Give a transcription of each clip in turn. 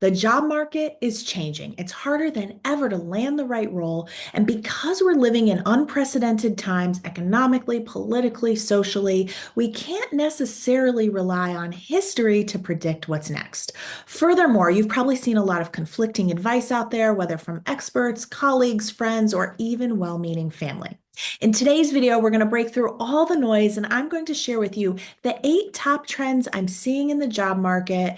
The job market is changing. It's harder than ever to land the right role. And because we're living in unprecedented times economically, politically, socially, we can't necessarily rely on history to predict what's next. Furthermore, you've probably seen a lot of conflicting advice out there, whether from experts, colleagues, friends, or even well meaning family. In today's video, we're going to break through all the noise and I'm going to share with you the 8 top trends I'm seeing in the job market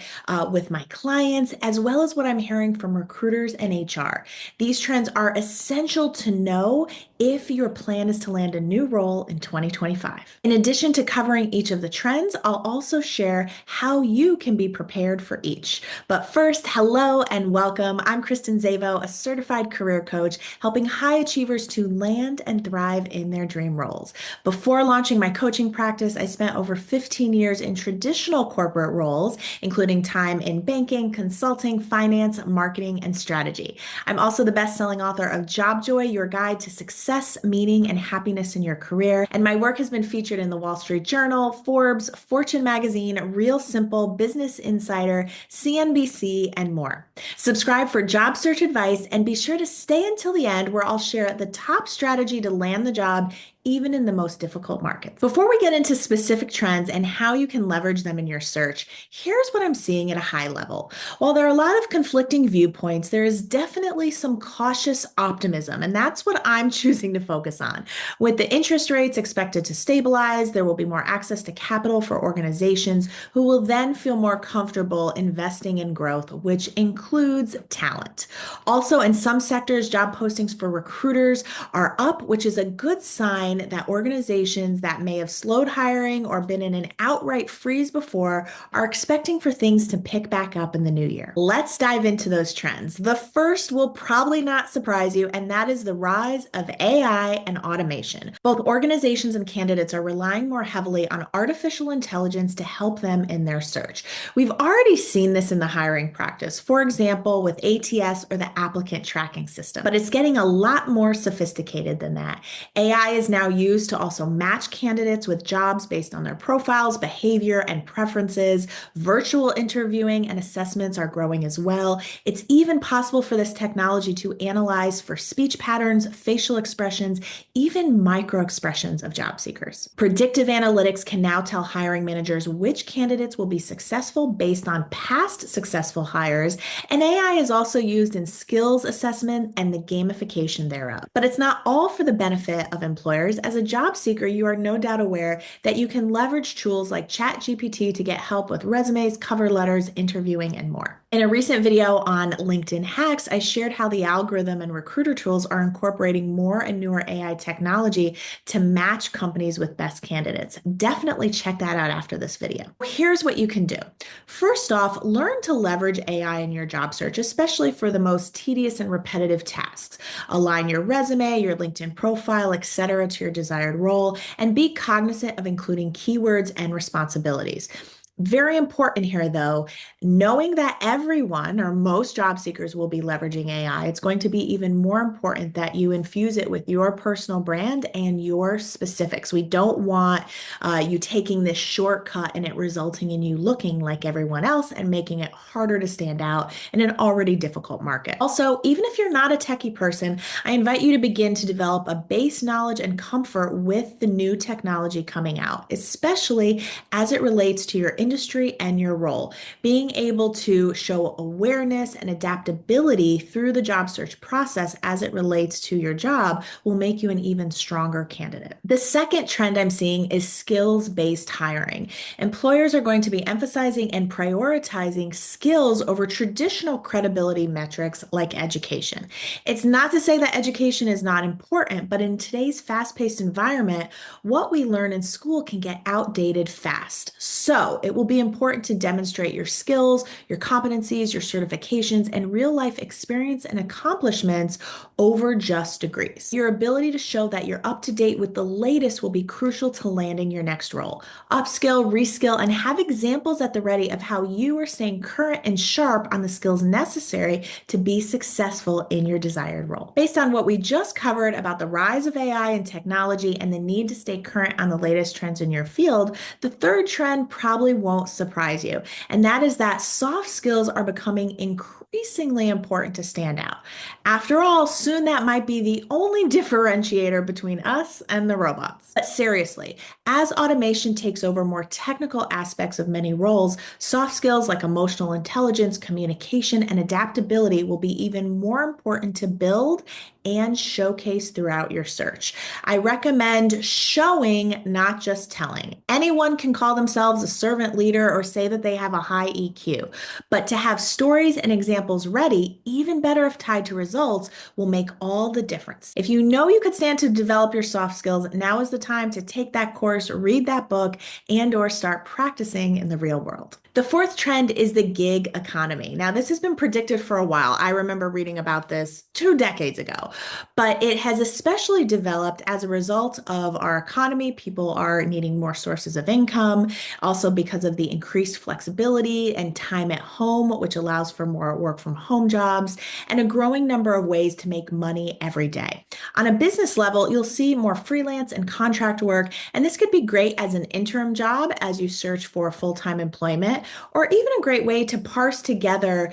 with my clients, as well as what I'm hearing from recruiters and HR. These trends are essential to know if your plan is to land a new role in 2025. In addition to covering each of the trends, I'll also share how you can be prepared for each. But first, hello and welcome. I'm Kristen Zavo, a certified career coach, helping high achievers to land and thrive in their dream roles. Before launching my coaching practice, I spent over 15 years in traditional corporate roles, including time in banking, consulting, finance, marketing, and strategy. I'm also the best-selling author of Job Joy, Your Guide to Success, Meaning, and Happiness in Your Career. And my work has been featured in the Wall Street Journal, Forbes, Fortune Magazine, Real Simple, Business Insider, CNBC, and more. Subscribe for job search advice and be sure to stay until the end where I'll share the top strategy to land the job even in the most difficult markets. Before we get into specific trends and how you can leverage them in your search, here's what I'm seeing at a high level. While there are a lot of conflicting viewpoints, there is definitely some cautious optimism, and that's what I'm choosing to focus on. With the interest rates expected to stabilize, there will be more access to capital for organizations who will then feel more comfortable investing in growth, which includes talent. Also, in some sectors, job postings for recruiters are up, which is a good sign that organizations that may have slowed hiring or been in an outright freeze before are expecting for things to pick back up in the new year. Let's dive into those trends. The first will probably not surprise you, and that is the rise of AI and automation. Both organizations and candidates are relying more heavily on artificial intelligence to help them in their search. We've already seen this in the hiring practice, for example, with ATS or the applicant tracking system, but it's getting a lot more sophisticated than that. AI is now used to also match candidates with jobs based on their profiles, behavior, and preferences. Virtual interviewing and assessments are growing as well. It's even possible for this technology to analyze for speech patterns, facial expressions, even micro expressions of job seekers. Predictive analytics can now tell hiring managers which candidates will be successful based on past successful hires, and AI is also used in skills assessment and the gamification thereof. But it's not all for the benefit of employers. As a job seeker, you are no doubt aware that you can leverage tools like ChatGPT to get help with resumes, cover letters, interviewing, and more. In a recent video on LinkedIn hacks, I shared how the algorithm and recruiter tools are incorporating more and newer AI technology to match companies with best candidates. Definitely check that out after this video. Here's what you can do. First off, learn to leverage AI in your job search, especially for the most tedious and repetitive tasks. Align your resume, your LinkedIn profile, etc. to your desired role, and be cognizant of including keywords and responsibilities. Very important here, though, knowing that everyone or most job seekers will be leveraging AI, it's going to be even more important that you infuse it with your personal brand and your specifics. We don't want you taking this shortcut and it resulting in you looking like everyone else and making it harder to stand out in an already difficult market. Also, even if you're not a techie person, I invite you to begin to develop a base knowledge and comfort with the new technology coming out, especially as it relates to your industry and your role. Being able to show awareness and adaptability through the job search process as it relates to your job will make you an even stronger candidate. The second trend I'm seeing is skills-based hiring. Employers are going to be emphasizing and prioritizing skills over traditional credibility metrics like education. It's not to say that education is not important, but in today's fast-paced environment, what we learn in school can get outdated fast. So it will be important to demonstrate your skills, your competencies, your certifications, and real life experience and accomplishments over just degrees. Your ability to show that you're up to date with the latest will be crucial to landing your next role. Upskill, reskill, and have examples at the ready of how you are staying current and sharp on the skills necessary to be successful in your desired role. Based on what we just covered about the rise of AI and technology and the need to stay current on the latest trends in your field, the third trend probably won't surprise you. And that is that soft skills are becoming increasingly important to stand out. After all, soon that might be the only differentiator between us and the robots. But seriously, as automation takes over more technical aspects of many roles, soft skills like emotional intelligence, communication, and adaptability will be even more important to build and showcase throughout your search. I recommend showing, not just telling. Anyone can call themselves a servant leader or say that they have a high EQ, but to have stories and examples ready, even better if tied to results, will make all the difference. If you know you could stand to develop your soft skills, now is the time to take that course, read that book, and or start practicing in the real world. The fourth trend is the gig economy. Now, this has been predicted for a while. I remember reading about this 2 decades ago, but it has especially developed as a result of our economy. People are needing more sources of income, also because of the increased flexibility and time at home, which allows for more work from home jobs and a growing number of ways to make money every day. On a business level, you'll see more freelance and contract work, and this could be great as an interim job as you search for full-time employment, or even a great way to parse together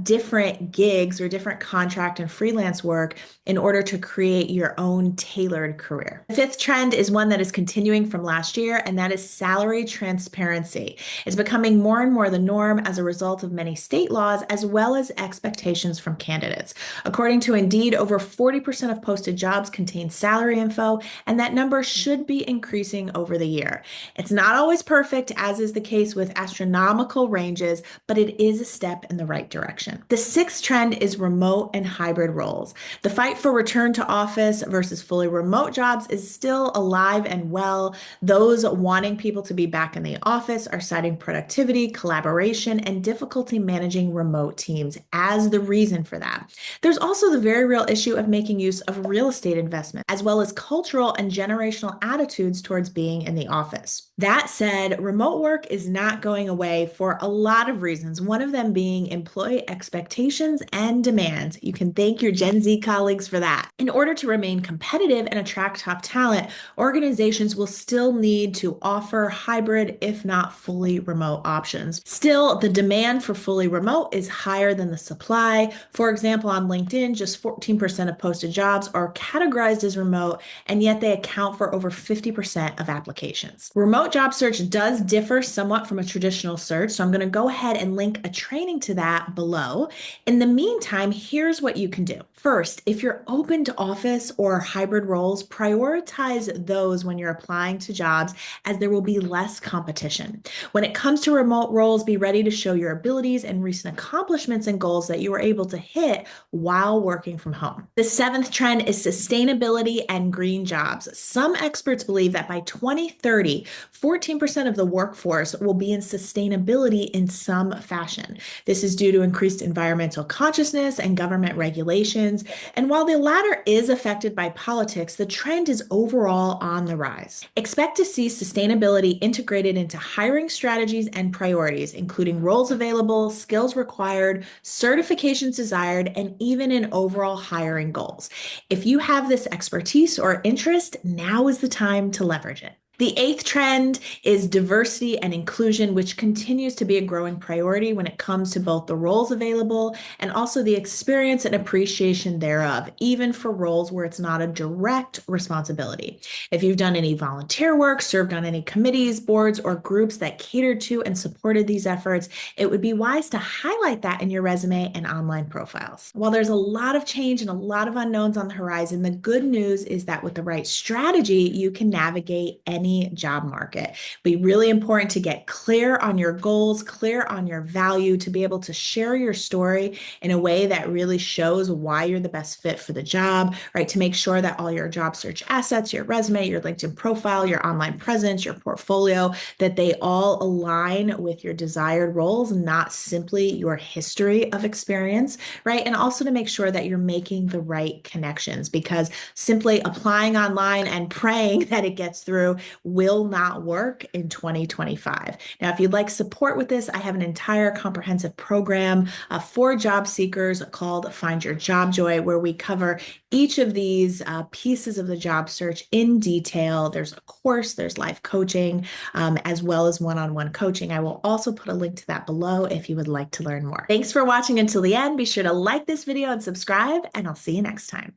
different gigs or different contract and freelance work in order to create your own tailored career. The fifth trend is one that is continuing from last year, and that is salary transparency. It's becoming more and more the norm as a result of many state laws as well as expectations from candidates. According to Indeed, over 40% of posted jobs contain salary info, and that number should be increasing over the year. It's not always perfect, as is the case with astronomical ranges, but it is a step in the right direction. The sixth trend is remote and hybrid roles. The fight for return to office versus fully remote jobs is still alive and well. Those wanting people to be back in the office are citing productivity, collaboration, and difficulty managing remote teams as the reason for that. There's also the very real issue of making use of real estate investment, as well as cultural and generational attitudes towards being in the office. That said, remote work is not going away for a lot of reasons, one of them being employee expectations and demands. You can thank your Gen Z colleagues for that. In order to remain competitive and attract top talent, organizations will still need to offer hybrid, if not fully remote options. Still, the demand for fully remote is higher than the supply. For example, on LinkedIn, just 14% of posted jobs are categorized as remote, and yet they account for over 50% of applications. Remote job search does differ somewhat from a traditional search, so I'm going to go ahead and link a training to that below. In the meantime, here's what you can do. First, if you're open to office or hybrid roles, prioritize those when you're applying to jobs, as there will be less competition. When it comes to remote roles, be ready to show your abilities and recent accomplishments and goals that you were able to hit while working from home. The seventh trend is sustainability and green jobs. Some experts believe that by 2030, 14% of the workforce will be in sustainability in some fashion. This is due to increased environmental consciousness and government regulations. And while the latter is affected by politics, the trend is overall on the rise. Expect to see sustainability integrated into hiring strategies and priorities, including roles available, skills required, certifications desired, and even in overall hiring goals. If you have this expertise or interest, now is the time to leverage it. The eighth trend is diversity and inclusion, which continues to be a growing priority when it comes to both the roles available and also the experience and appreciation thereof, even for roles where it's not a direct responsibility. If you've done any volunteer work, served on any committees, boards, or groups that catered to and supported these efforts, it would be wise to highlight that in your resume and online profiles. While there's a lot of change and a lot of unknowns on the horizon, the good news is that with the right strategy, you can navigate any job market. It'll be really important to get clear on your goals, clear on your value, to be able to share your story in a way that really shows why you're the best fit for the job, right? To make sure that all your job search assets, your resume, your LinkedIn profile, your online presence, your portfolio, that they all align with your desired roles, not simply your history of experience, right? And also to make sure that you're making the right connections, because simply applying online and praying that it gets through will not work in 2025. Now, if you'd like support with this, I have an entire comprehensive program for job seekers called Find Your Job Joy, where we cover each of these pieces of the job search in detail. There's a course, there's live coaching, as well as one-on-one coaching. I will also put a link to that below if you would like to learn more. Thanks for watching until the end. Be sure to like this video and subscribe, and I'll see you next time.